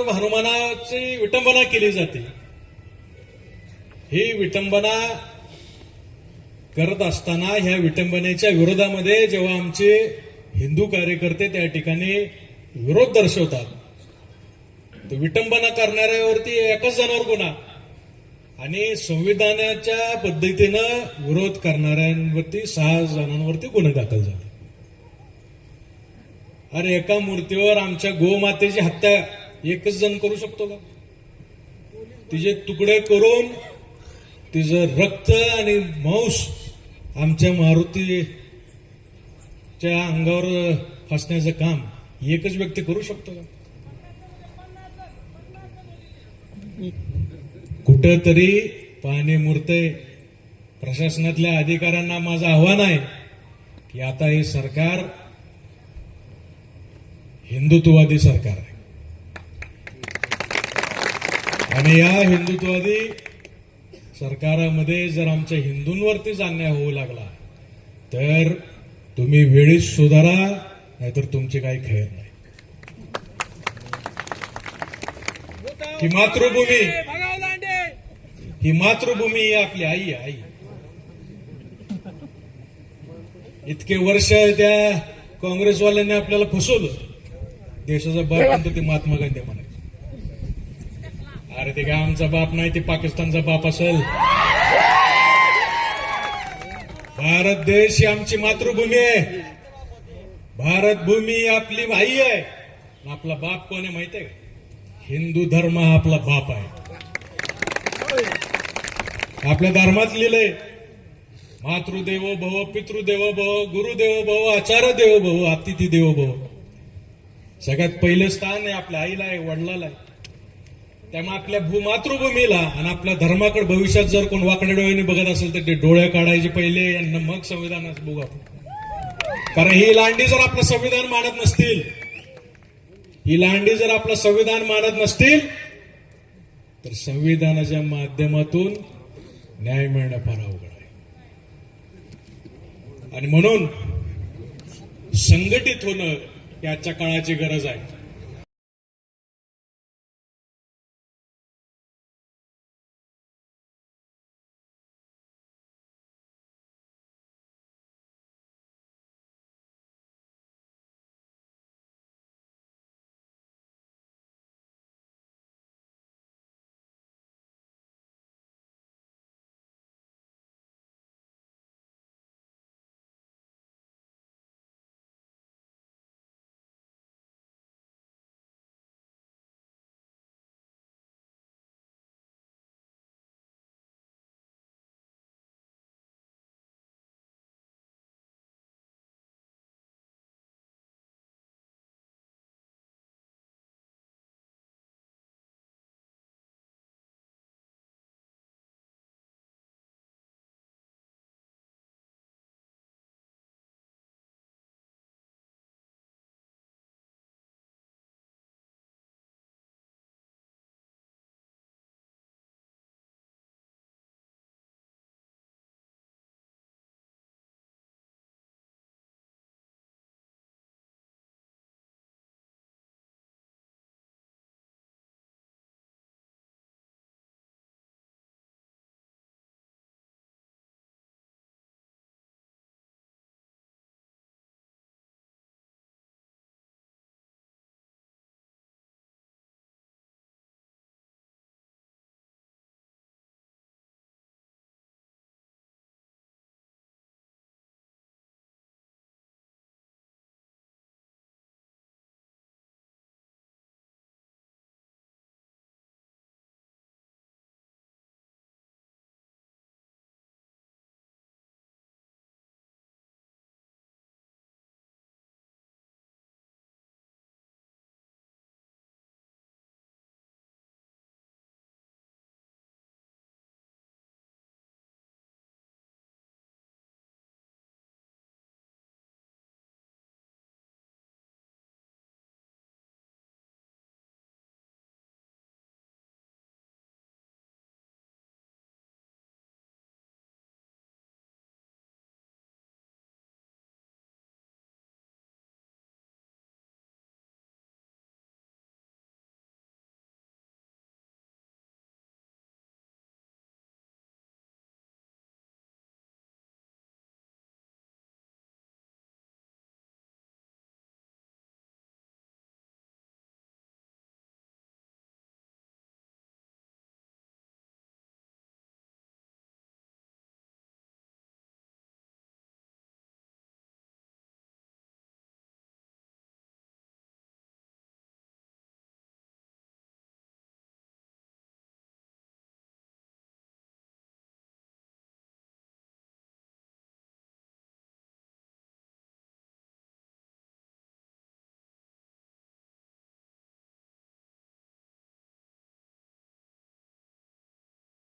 हनुमानाची विटंबना केली जाते. ही विटंबना करत असताना ह्या विटंबनेच्या विरोधामध्ये जेव्हा आमचे हिंदू कार्यकर्ते त्या ठिकाणी विरोध दर्शवतात, तर विटंबना करणाऱ्यावरती एकाच जणांवर गुन्हा आणि संविधानाच्या पद्धतीनं विरोध करणाऱ्यांवरती 6 जणांवरती गुन्हे दाखल झाले. अरे एका मूर्तीवर आमच्या गोमातेची हत्या एकच जण करू शकतो का? तिचे तुकडे करून तिचं रक्त आणि मांस आमच्या मारुतीच्या अंगावर फासण्याचं काम एकच व्यक्ती करू शकतो का? कुठंतरी पाणी मुरतंय. प्रशासनातल्या अधिकाऱ्यांना माझं आव्हान आहे की आता हे सरकार हिंदुत्ववादी सरकार आहे आणि या हिंदुत्ववादी सरकारामध्ये जर आमच्या हिंदूंवरतीच अन्याय होऊ लागला तर तुम्ही वेळीच सुधारा, नाहीतर तुमची काही खैर नाही. ही मातृभूमी आपली आई आहे. इतके वर्ष त्या काँग्रेसवाल्यांनी आपल्याला फसवलं. देशाचा बाप म्हणतो ते महात्मा गांधी म्हणायचे. अरे ते काय आमचा बाप नाही, ते पाकिस्तानचा बाप असेल. भारत देश ही आमची मातृभूमी आहे. भारत भूमी आपली आई आहे. आपला बाप कोण आहे माहिती आहे का? हिंदू धर्म हा आपला बाप आहे. आपल्या धर्मात लिहिलंय मातृदेवो भव, पितृदेवो भव, गुरुदेवो भव, आचार्य देवो भव, अतिथी देवो भव. सगळ्यात पहिलं स्थान आहे आपल्या आईला आहे, वडिलाला आहे. त्यामुळे आपल्या मातृभूमीला आणि आपल्या धर्माकडे भविष्यात जर कोण वाकड्या डोळ्यांनी बघत असेल तर ते डोळे काढायचे पहिले आणि मग संविधानात बघू आपण. कारण ही लांडी जर आपलं संविधान मानत नसतील, तर संविधानाच्या माध्यमातून न्याय मिळणं फार अवघड आहे. आणि म्हणून संघटित होणं ही आजच्या काळाची गरज आहे.